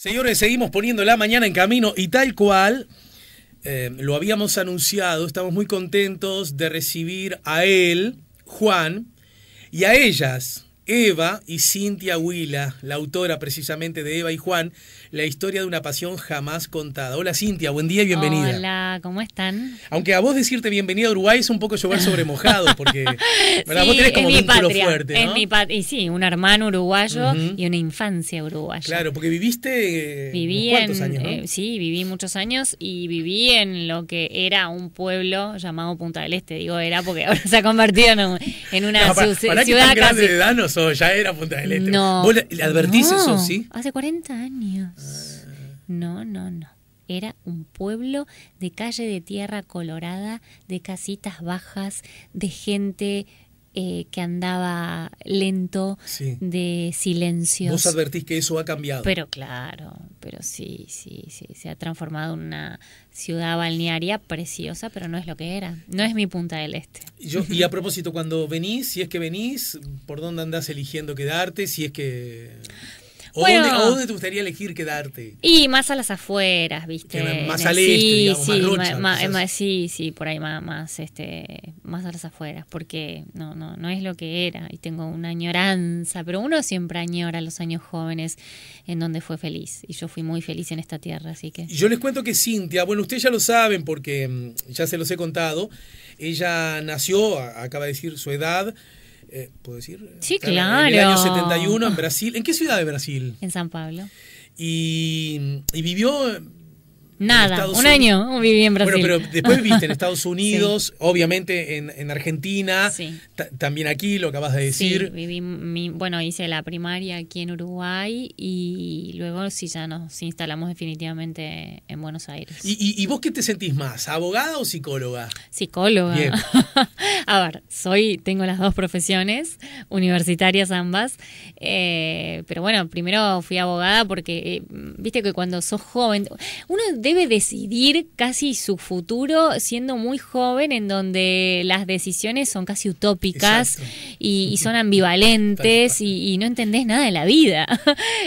Señores, seguimos poniendo la mañana en camino y tal cual lo habíamos anunciado, estamos muy contentos de recibir a él, Juan, y a ellas, Eva y Cintia Huila, la autora precisamente de Eva y Juan, la historia de una pasión jamás contada. Hola Cintia, buen día y bienvenida. Hola, ¿cómo están? Aunque a vos decirte bienvenida a Uruguay es un poco llover sobre mojado, porque ¿verdad? Sí, vos tenés como es mi vínculo patria, fuerte, ¿no? es mi patria, y sí, un hermano uruguayo y una infancia uruguaya. Claro, porque viviste Viví ¿cuántos años, no? sí, viví muchos años y viví en lo que era un pueblo llamado Punta del Este. Digo era porque ahora se ha convertido en una No, para ciudad que tan grande casi. de edad no sos, ya era Punta del Este. No, ¿Vos le advertís no, eso, sí? hace 40 años. No. Era un pueblo de calle de tierra colorada, de casitas bajas, de gente que andaba lento, Sí. de silencios. Vos advertís que eso ha cambiado. Pero claro, pero sí, se ha transformado en una ciudad balnearia preciosa, pero no es lo que era. No es mi Punta del Este. Y a propósito, cuando venís, si es que venís, ¿por dónde andás eligiendo quedarte? Si es que... Bueno, ¿A dónde te gustaría elegir quedarte? Y más a las afueras, ¿viste? Más al este, digamos, más Rocha, sí, por ahí más a las afueras, porque no es lo que era y tengo una añoranza, pero uno siempre añora los años jóvenes en donde fue feliz y yo fui muy feliz en esta tierra, así que... Yo les cuento que Cintia, bueno, ustedes ya lo saben porque ya se los he contado, ella nació, acaba de decir su edad, ¿puedo decir? Sí, claro. En el año 71 en Brasil. ¿En qué ciudad de Brasil? En San Pablo. Y vivió... Nada, un año viví en Brasil. Bueno, pero después viviste en Estados Unidos, sí. Obviamente en Argentina, sí. También aquí, lo acabas de decir. Sí, hice la primaria aquí en Uruguay y luego sí ya nos instalamos definitivamente en Buenos Aires. ¿Y vos qué te sentís más, abogada o psicóloga? Psicóloga. Bien. A ver, tengo las dos profesiones, universitarias ambas, pero bueno, primero fui abogada porque, viste que cuando sos joven, uno debe decidir casi su futuro siendo muy joven, en donde las decisiones son casi utópicas y son ambivalentes y no entendés nada de la vida.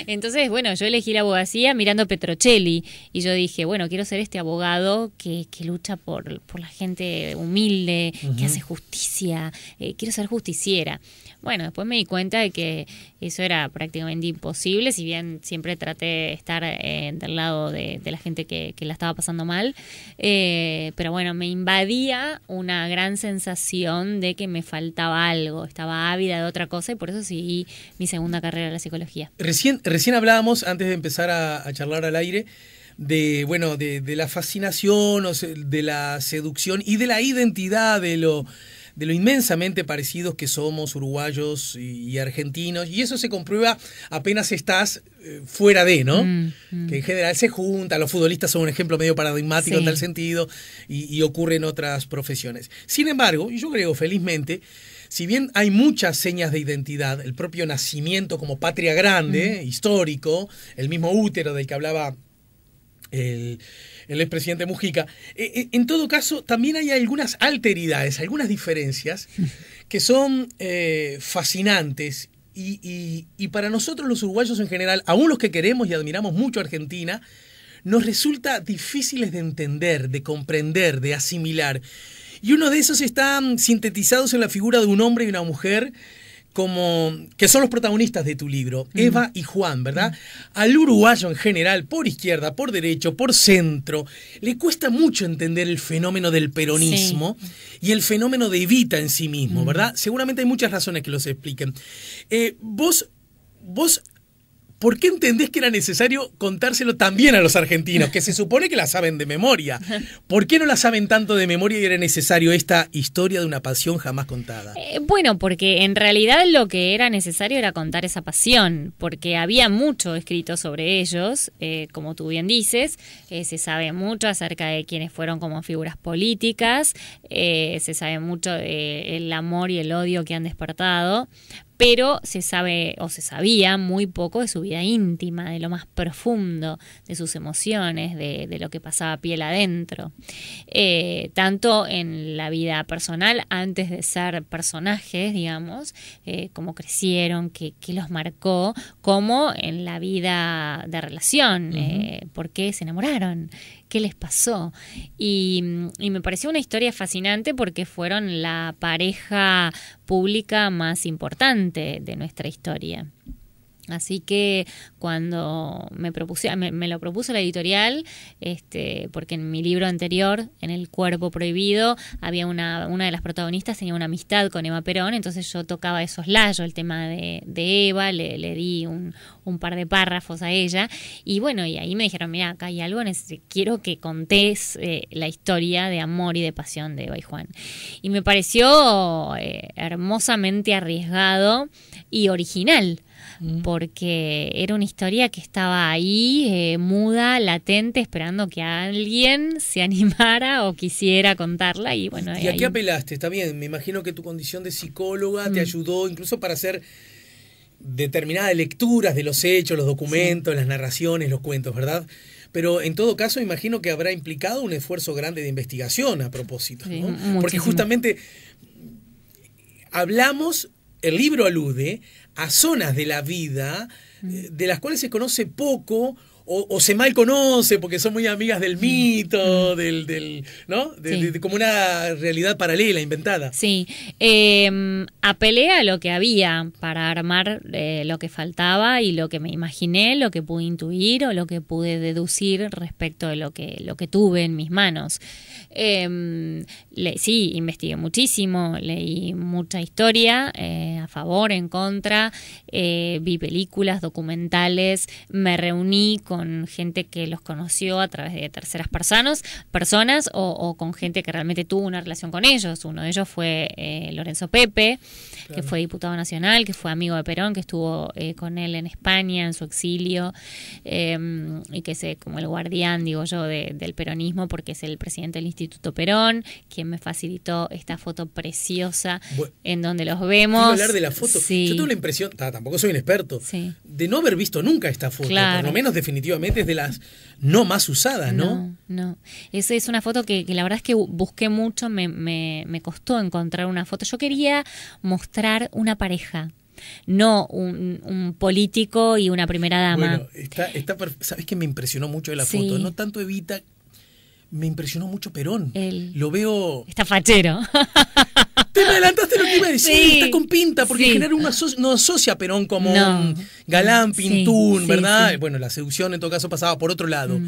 Entonces, bueno, yo elegí la abogacía mirando a Petrocelli y yo dije, bueno, quiero ser este abogado que lucha por la gente humilde, que hace justicia, quiero ser justiciera. Bueno, después me di cuenta de que eso era prácticamente imposible, si bien siempre traté de estar del lado de la gente que la estaba pasando mal, pero bueno, me invadía una gran sensación de que me faltaba algo, estaba ávida de otra cosa y por eso seguí mi segunda carrera, la psicología. Recién hablábamos, antes de empezar a charlar al aire, de la fascinación, de la seducción y de la identidad de lo inmensamente parecidos que somos uruguayos y argentinos, y eso se comprueba apenas estás fuera de, ¿no? Que en general se juntan, los futbolistas son un ejemplo medio paradigmático en tal sentido, y ocurre en otras profesiones. Sin embargo, y yo creo felizmente, si bien hay muchas señas de identidad, el propio nacimiento como patria grande, histórico, el mismo útero del que hablaba el expresidente Mujica, en todo caso también hay algunas alteridades, algunas diferencias que son fascinantes y para nosotros los uruguayos en general, aún los que queremos y admiramos mucho a Argentina, nos resulta difíciles de entender, de comprender, de asimilar. Y uno de esos está sintetizados en la figura de un hombre y una mujer que son los protagonistas de tu libro, Eva y Juan, ¿verdad? Al uruguayo en general, por izquierda, por derecho, por centro, le cuesta mucho entender el fenómeno del peronismo y el fenómeno de Evita en sí mismo, ¿verdad? Seguramente hay muchas razones que los expliquen. Vos, ¿por qué entendés que era necesario contárselo también a los argentinos, que se supone que la saben de memoria? ¿Por qué no la saben tanto de memoria y era necesario esta historia de una pasión jamás contada? Bueno, porque en realidad lo que era necesario era contar esa pasión, porque había mucho escrito sobre ellos, como tú bien dices, se sabe mucho acerca de quiénes fueron como figuras políticas, se sabe mucho del amor y el odio que han despertado, pero se sabe o se sabía muy poco de su vida íntima, de lo más profundo, de sus emociones, de lo que pasaba piel adentro. Tanto en la vida personal, antes de ser personajes, digamos, cómo crecieron, qué los marcó, como en la vida de relación, por qué se enamoraron, qué les pasó. Y me pareció una historia fascinante porque fueron la pareja pública más importante de nuestra historia. Así que cuando me lo propuso la editorial, porque en mi libro anterior, en El cuerpo prohibido, había una de las protagonistas tenía una amistad con Eva Perón, entonces yo tocaba de soslayo el tema de Eva, le di un par de párrafos a ella, y bueno, y ahí me dijeron, mira, acá hay algo, quiero que contés la historia de amor y de pasión de Eva y Juan. Y me pareció hermosamente arriesgado y original, porque era una historia que estaba ahí, muda, latente, esperando que alguien se animara o quisiera contarla. Y bueno, ¿y a qué apelaste? Está bien, me imagino que tu condición de psicóloga te ayudó incluso para hacer determinadas lecturas de los hechos, los documentos, las narraciones, los cuentos, ¿verdad? Pero en todo caso imagino que habrá implicado un esfuerzo grande de investigación a propósito, ¿no? Porque justamente el libro alude a zonas de la vida de las cuales se conoce poco o se mal conoce porque son muy amigas del mito, ¿no? De como una realidad paralela, inventada. Sí, apelé a lo que había para armar lo que faltaba y lo que me imaginé, lo que pude intuir o lo que pude deducir respecto de lo que tuve en mis manos. Sí, investigué muchísimo, leí mucha historia, a favor, en contra, vi películas, documentales, me reuní con gente que los conoció a través de terceras personas o con gente que realmente tuvo una relación con ellos. Uno de ellos fue Lorenzo Pepe, claro, que fue diputado nacional, que fue amigo de Perón, que estuvo con él en España en su exilio, y que es como el guardián, digo yo, del peronismo, porque es el presidente del Instituto Perón, quien me facilitó esta foto preciosa, bueno, en donde los vemos. Quiero hablar de la foto. Sí. Yo tengo la impresión, tampoco soy un experto, de no haber visto nunca esta foto, claro, por lo menos definitivamente es de las no más usadas, ¿no? No. Esa es una foto que la verdad es que busqué mucho, me costó encontrar una foto. Yo quería mostrar una pareja, no un político y una primera dama. Bueno, ¿sabes qué me impresionó mucho de la foto? No tanto Evita, me impresionó mucho Perón. Lo veo... Está fachero. Te me adelantaste lo que iba a decir, está con pinta, porque en general uno no asocia a Perón como un galán, pintún, ¿verdad? Sí. Bueno, la seducción en todo caso pasaba por otro lado.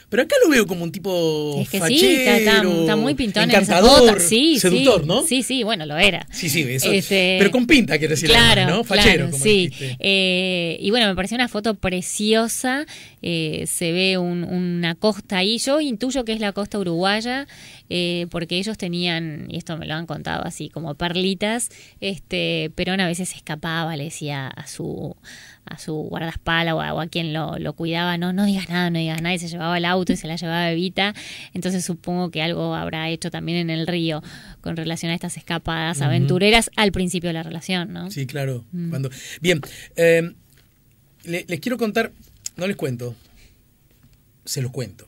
Pero acá lo veo como un tipo fachero, está muy pintón, encantador, seductor, ¿no? Sí, bueno, lo era. Sí, eso. Pero con pinta, quiero decir, claro, además, ¿no? Fachero, como dijiste. Y bueno, me pareció una foto preciosa, se ve una costa ahí, yo intuyo que es la costa uruguaya, porque ellos tenían, y esto me lo han contado así como perlitas, Perón a veces escapaba, le decía a su guardaespaldas o a quien lo cuidaba, no digas nada, y se llevaba el auto y se la llevaba Evita. Entonces supongo que algo habrá hecho también en el río con relación a estas escapadas aventureras al principio de la relación, ¿no? Sí, claro. Bien, les quiero contar, no les cuento, se los cuento.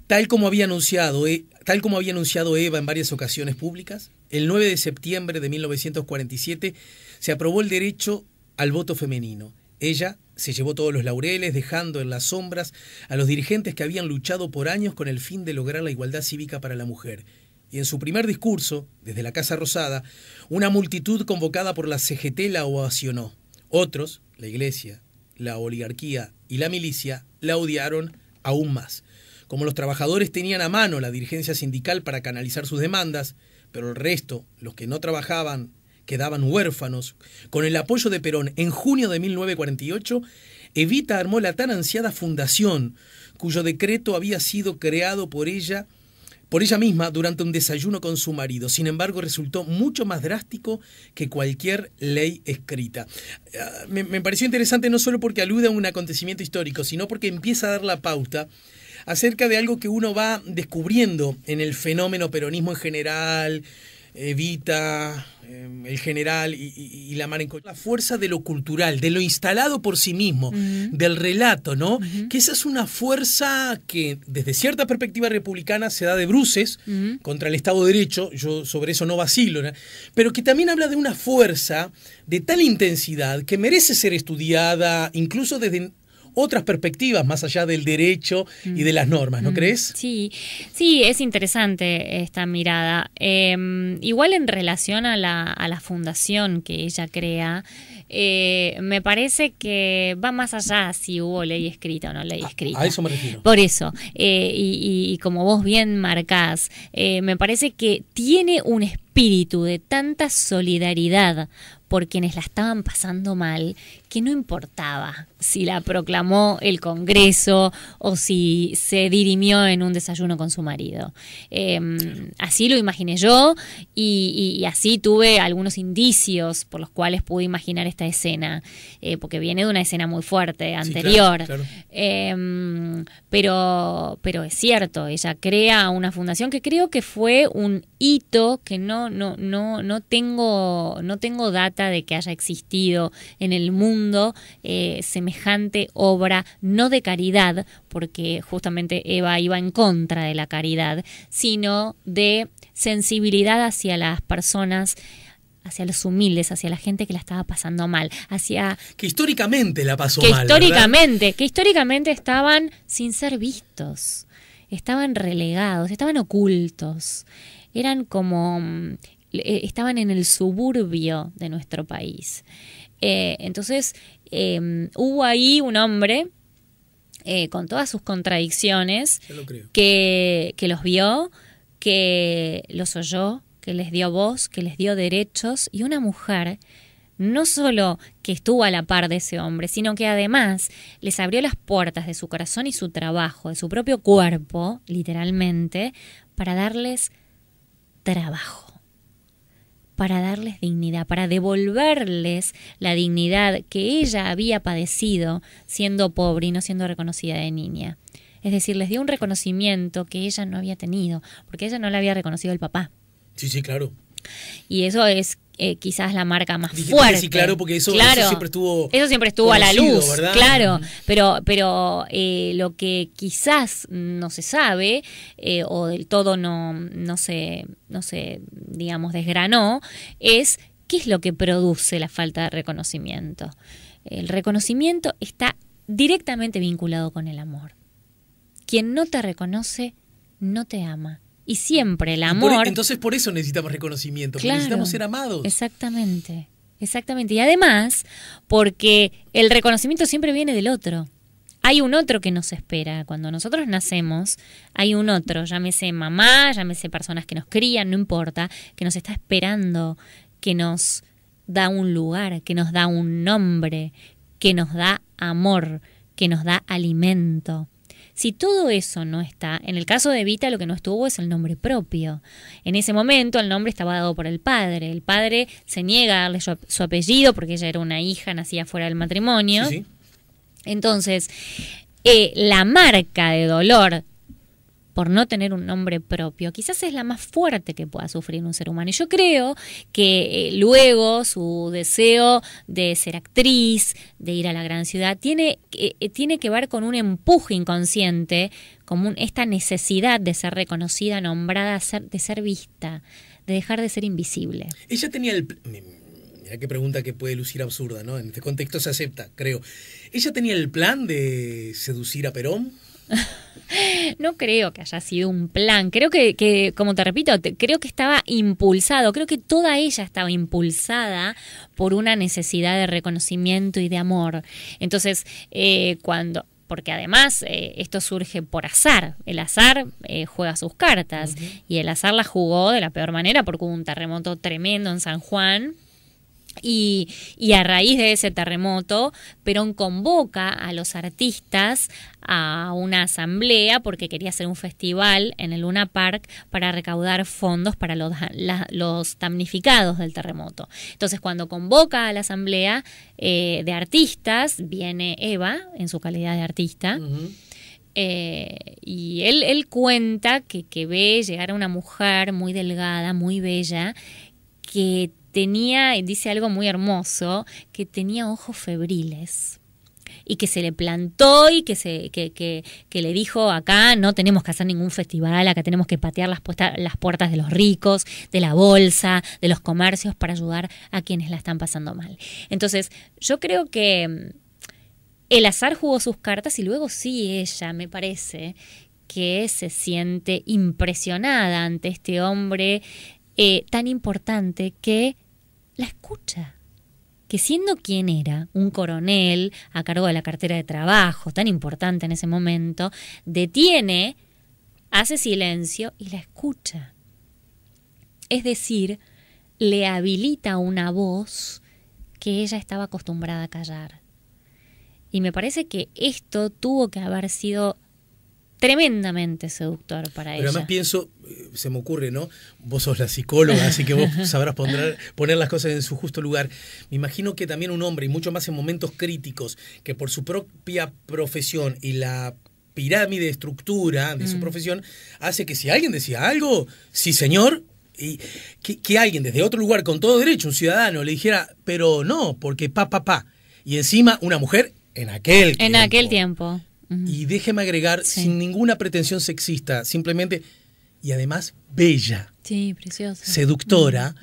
Tal como había anunciado Eva en varias ocasiones públicas, el 9 de septiembre de 1947 se aprobó el derecho al voto femenino. Ella se llevó todos los laureles, dejando en las sombras a los dirigentes que habían luchado por años con el fin de lograr la igualdad cívica para la mujer. Y en su primer discurso, desde la Casa Rosada, una multitud convocada por la CGT la ovacionó. Otros, la Iglesia, la oligarquía y la milicia, la odiaron aún más. Como los trabajadores tenían a mano la dirigencia sindical para canalizar sus demandas, pero el resto, los que no trabajaban, quedaban huérfanos. Con el apoyo de Perón, en junio de 1948, Evita armó la tan ansiada fundación, cuyo decreto había sido creado por ella misma durante un desayuno con su marido. Sin embargo, resultó mucho más drástico que cualquier ley escrita. Me pareció interesante no solo porque alude a un acontecimiento histórico, sino porque empieza a dar la pauta acerca de algo que uno va descubriendo en el fenómeno peronismo en general, Evita, el general y la Marenco. La fuerza de lo cultural, de lo instalado por sí mismo, del relato, ¿no? Que esa es una fuerza que desde cierta perspectiva republicana se da de bruces contra el Estado de Derecho, yo sobre eso no vacilo, ¿no? Pero que también habla de una fuerza de tal intensidad que merece ser estudiada incluso desde otras perspectivas más allá del derecho y de las normas, ¿no crees? Sí, es interesante esta mirada. Igual en relación a la fundación que ella crea, me parece que va más allá si hubo ley escrita o no ley escrita. A eso me refiero. Por eso, y como vos bien marcás, me parece que tiene un espíritu de tanta solidaridad por quienes la estaban pasando mal, que no importaba si la proclamó el Congreso o si se dirimió en un desayuno con su marido. Así lo imaginé yo y así tuve algunos indicios por los cuales pude imaginar esta escena, porque viene de una escena muy fuerte anterior. Sí, claro. Pero es cierto, ella crea una fundación que creo que fue un hito que no tengo data de que haya existido en el mundo semejante obra, no de caridad, porque justamente Eva iba en contra de la caridad, sino de sensibilidad hacia las personas, hacia los humildes, hacia la gente que la estaba pasando mal, hacia... Que históricamente la pasó que mal, que históricamente estaban sin ser vistos, estaban relegados, estaban ocultos, eran como... estaban en el suburbio de nuestro país. Entonces, hubo ahí un hombre con todas sus contradicciones que los vio, que los oyó, que les dio voz, que les dio derechos, y una mujer no solo que estuvo a la par de ese hombre, sino que además les abrió las puertas de su corazón y su trabajo, de su propio cuerpo, literalmente, para darles trabajo, para darles dignidad, para devolverles la dignidad que ella había padecido siendo pobre y no siendo reconocida de niña. Es decir, les dio un reconocimiento que ella no había tenido, porque ella no le había reconocido el papá. Sí, claro. Y eso es quizás la marca más fuerte. Sí, claro, porque eso siempre estuvo a la luz, ¿verdad? Claro, pero lo que quizás no se sabe o del todo no se digamos desgranó es qué es lo que produce la falta de reconocimiento. El reconocimiento está directamente vinculado con el amor. Quien no te reconoce no te ama. Y siempre el amor... Entonces por eso necesitamos reconocimiento, porque necesitamos ser amados. Exactamente. Y además, porque el reconocimiento siempre viene del otro. Hay un otro que nos espera. Cuando nosotros nacemos, hay un otro, llámese mamá, llámese personas que nos crían, no importa, que nos está esperando, que nos da un lugar, que nos da un nombre, que nos da amor, que nos da alimento. Si todo eso no está, en el caso de Evita lo que no estuvo es el nombre propio. En ese momento el nombre estaba dado por el padre. El padre se niega a darle su apellido porque ella era una hija nacida fuera del matrimonio. Sí. Entonces, la marca de dolor por no tener un nombre propio, quizás es la más fuerte que pueda sufrir un ser humano. Y yo creo que luego su deseo de ser actriz, de ir a la gran ciudad, tiene que ver con un empuje inconsciente, como esta necesidad de ser reconocida, nombrada, de ser vista, de dejar de ser invisible. Ella tenía Mira qué pregunta que puede lucir absurda, ¿no? En este contexto se acepta, creo. ¿Ella tenía el plan de seducir a Perón? No creo que haya sido un plan. Creo que como te repito, creo que estaba impulsado. Creo que toda ella estaba impulsada por una necesidad de reconocimiento y de amor. Entonces, porque además esto surge por azar. El azar juega sus cartas. Y el azar la jugó de la peor manera porque hubo un terremoto tremendo en San Juan. Y a raíz de ese terremoto, Perón convoca a los artistas a una asamblea porque quería hacer un festival en el Luna Park para recaudar fondos para los damnificados del terremoto. Entonces, cuando convoca a la asamblea de artistas, viene Eva, en su calidad de artista, Y él cuenta que ve llegar a una mujer muy delgada, muy bella, que tenía, dice algo muy hermoso, que tenía ojos febriles. Y que se le plantó y que le dijo: acá no tenemos que hacer ningún festival, acá tenemos que patear las puertas de los ricos, de la bolsa, de los comercios para ayudar a quienes la están pasando mal. Entonces, yo creo que el azar jugó sus cartas y luego sí ella, me parece, que se siente impresionada ante este hombre tan importante que la escucha. Que siendo quien era, un coronel a cargo de la cartera de trabajo, tan importante en ese momento, detiene, hace silencio y la escucha. Es decir, le habilita una voz que ella estaba acostumbrada a callar. Y me parece que esto tuvo que haber sido tremendamente seductor para ella. Pero además pienso, se me ocurre, ¿no? Vos sos la psicóloga, así que vos sabrás poner las cosas en su justo lugar. Me imagino que también un hombre, y mucho más en momentos críticos, que por su propia profesión y la pirámide de estructura de su profesión, hace que si alguien decía algo, sí señor, y que alguien desde otro lugar con todo derecho, un ciudadano, le dijera, pero no, porque pa. Y encima una mujer en aquel tiempo. En aquel tiempo. Y déjeme agregar, sin ninguna pretensión sexista, simplemente, y además bella. Sí, preciosa. Seductora.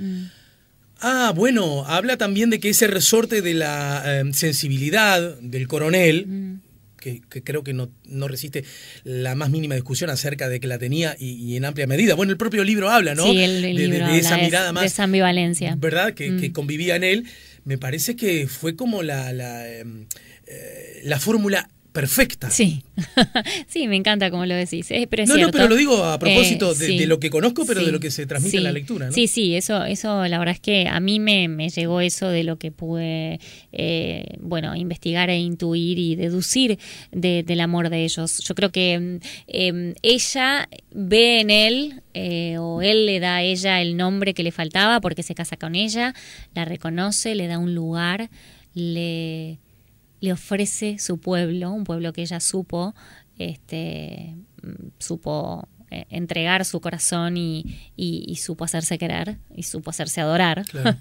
Bueno, habla también de que ese resorte de la sensibilidad del coronel, que creo que no resiste la más mínima discusión acerca de que la tenía y en amplia medida. Bueno, el propio libro habla, ¿no? Sí, el libro de habla esa mirada más. De esa ambivalencia. ¿Verdad? Que convivía en él. Me parece que fue como la fórmula perfecta. Sí, sí, me encanta como lo decís, pero es cierto. No, pero lo digo a propósito de lo que conozco, pero de lo que se transmite en la lectura, ¿no? Sí, eso la verdad es que a mí me llegó eso de lo que pude, investigar e intuir y deducir del amor de ellos. Yo creo que ella ve en él, o él le da a ella el nombre que le faltaba porque se casa con ella, la reconoce, le da un lugar, le ofrece su pueblo, un pueblo que ella supo entregar su corazón y supo hacerse querer y supo hacerse adorar. Claro.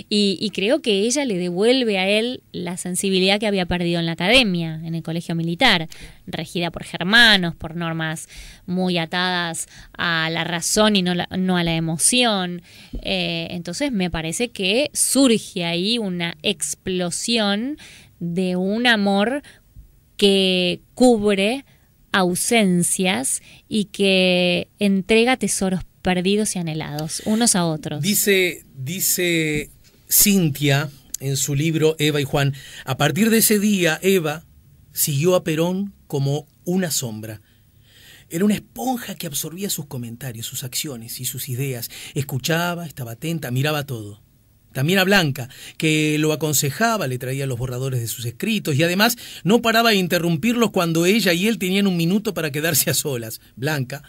y creo que ella le devuelve a él la sensibilidad que había perdido en la academia, en el colegio militar, regida por germanos, por normas muy atadas a la razón y no a la emoción. Entonces me parece que surge ahí una explosión de un amor que cubre ausencias y que entrega tesoros perdidos y anhelados unos a otros. Dice Cintia en su libro Eva y Juan: a partir de ese día Eva siguió a Perón como una sombra. Era una esponja que absorbía sus comentarios, sus acciones y sus ideas. Escuchaba, estaba atenta, miraba todo. También a Blanca, que lo aconsejaba, le traía los borradores de sus escritos y además no paraba de interrumpirlos cuando ella y él tenían un minuto para quedarse a solas. Blanca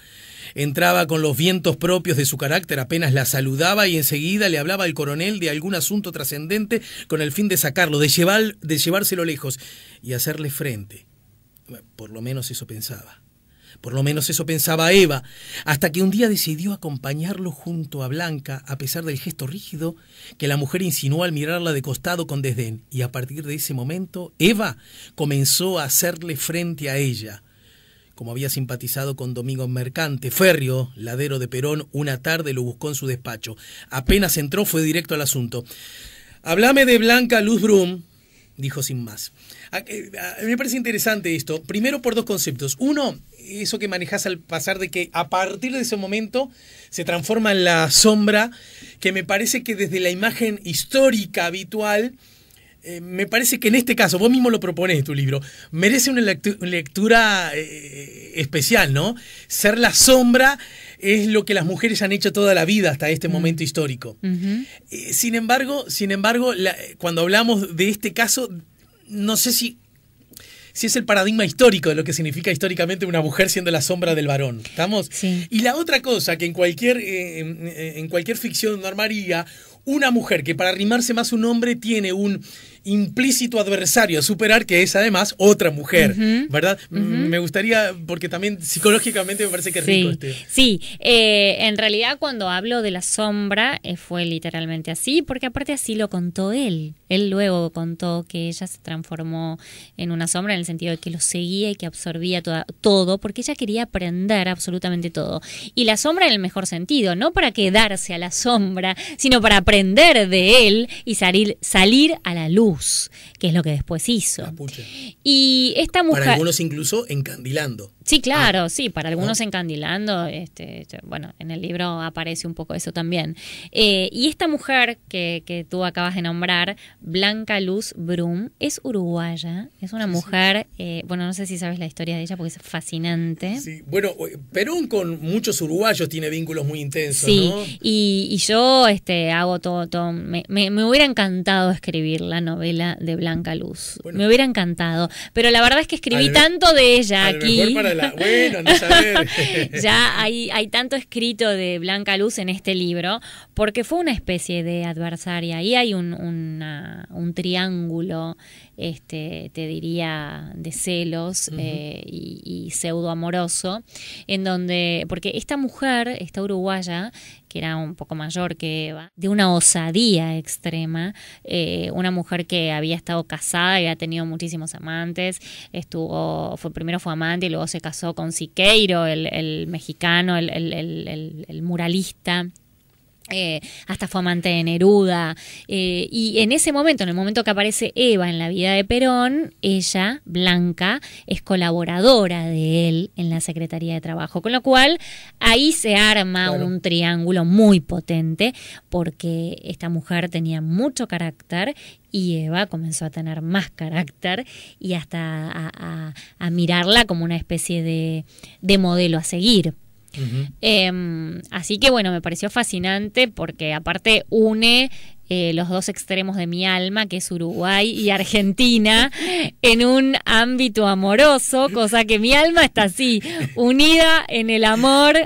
entraba con los vientos propios de su carácter, apenas la saludaba y enseguida le hablaba al coronel de algún asunto trascendente con el fin de sacarlo, de llevárselo lejos y hacerle frente. Por lo menos eso pensaba. Por lo menos eso pensaba Eva, hasta que un día decidió acompañarlo junto a Blanca, a pesar del gesto rígido que la mujer insinuó al mirarla de costado con desdén. Y a partir de ese momento, Eva comenzó a hacerle frente a ella. Como había simpatizado con Domingo Mercante, férreo ladero de Perón, una tarde lo buscó en su despacho. Apenas entró, fue directo al asunto. «Háblame de Blanca Luz Brum», dijo sin más. Me parece interesante esto. Primero por dos conceptos. Uno, eso que manejás al pasar de que a partir de ese momento se transforma en la sombra, que me parece que desde la imagen histórica habitual, me parece que en este caso, vos mismo lo proponés en tu libro, merece una lectura especial, ¿no? Ser la sombra es lo que las mujeres han hecho toda la vida hasta este momento histórico. Sin embargo, cuando hablamos de este caso, no sé si es el paradigma histórico de lo que significa históricamente una mujer siendo la sombra del varón. ¿Estamos? Sí. Y la otra cosa que en cualquier ficción normaría, una mujer que para arrimarse más a un hombre tiene un implícito adversario a superar, que es además otra mujer, ¿verdad? Me gustaría, porque también psicológicamente me parece que es rico Sí, en realidad cuando hablo de la sombra fue literalmente así, porque aparte así lo contó él. Él luego contó que ella se transformó en una sombra en el sentido de que lo seguía y que absorbía todo, porque ella quería aprender absolutamente todo. Y la sombra en el mejor sentido, no para quedarse a la sombra, sino para aprender de él y salir a la luz, que es lo que después hizo. Y esta mujer... Para algunos incluso encandilando. Sí, claro, sí, para algunos encandilando, bueno, en el libro aparece un poco eso también. Y esta mujer que tú acabas de nombrar, Blanca Luz Brum, es uruguaya, es una mujer, bueno, no sé si sabes la historia de ella porque es fascinante. Sí, bueno, Perón con muchos uruguayos tiene vínculos muy intensos, sí, ¿no? Y yo hago todo me hubiera encantado escribir la novela de Blanca Luz, me hubiera encantado, pero la verdad es que escribí tanto de ella aquí. Bueno, no saber. Ya hay tanto escrito de Blanca Luz en este libro, porque fue una especie de adversaria. Ahí hay un triángulo, te diría, de celos y pseudoamoroso, en donde, porque esta mujer, esta uruguaya, que era un poco mayor que Eva, de una osadía extrema, una mujer que había estado casada y había tenido muchísimos amantes, primero fue amante y luego se casó con Siqueiro, el mexicano, el muralista. Hasta fue amante de Neruda, y en ese momento, en el momento que aparece Eva en la vida de Perón, ella, Blanca, es colaboradora de él en la Secretaría de Trabajo, con lo cual ahí se arma un triángulo muy potente, porque esta mujer tenía mucho carácter y Eva comenzó a tener más carácter y hasta a mirarla como una especie de modelo a seguir. Así que bueno, me pareció fascinante porque aparte une los dos extremos de mi alma, que es Uruguay y Argentina, en un ámbito amoroso, cosa que mi alma está así, unida en el amor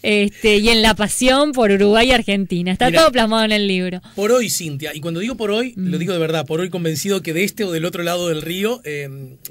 y en la pasión por Uruguay y Argentina. Está todo plasmado en el libro. Por hoy, Cintia, y cuando digo por hoy, lo digo de verdad, por hoy convencido que de este o del otro lado del río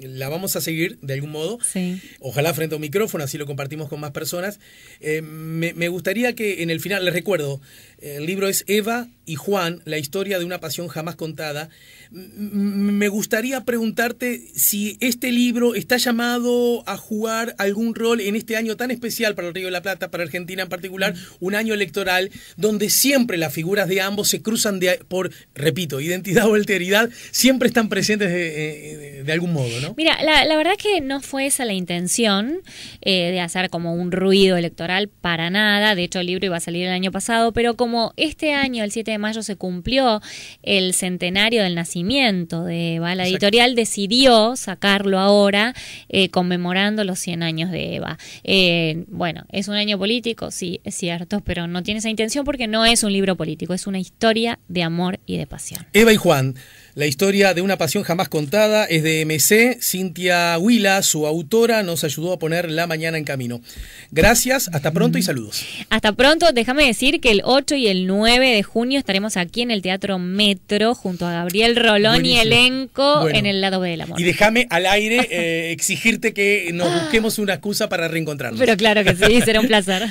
la vamos a seguir de algún modo. Sí. Ojalá frente a un micrófono, así lo compartimos con más personas. Me gustaría que en el final, les recuerdo, el libro es Eva y Juan, la historia de una pasión jamás contada. Me gustaría preguntarte si este libro está llamado a jugar algún rol en este año tan especial para el Río de la Plata, para Argentina en particular, un año electoral donde siempre las figuras de ambos se cruzan por, repito, identidad o alteridad, siempre están presentes de algún modo, ¿no? Mira, la verdad que no fue esa la intención de hacer como un ruido electoral, para nada. De hecho, el libro iba a salir el año pasado, pero como este año, el 7 de mayo, se cumplió el centenario del nacimiento de Eva, la editorial decidió sacarlo ahora, conmemorando los 100 años de Eva. Bueno, ¿es un año político? Sí, es cierto, pero no tiene esa intención porque no es un libro político, es una historia de amor y de pasión. Eva y Juan, la historia de una pasión jamás contada, es de MC. Cintia Huila, su autora, nos ayudó a poner la mañana en camino. Gracias, hasta pronto y saludos. Hasta pronto. Déjame decir que el 8 y el 9 de junio estaremos aquí en el Teatro Metro junto a Gabriel Rolón y elenco en el lado B del amor. Y déjame al aire exigirte que nos busquemos una excusa para reencontrarnos. Pero claro que sí, será un placer.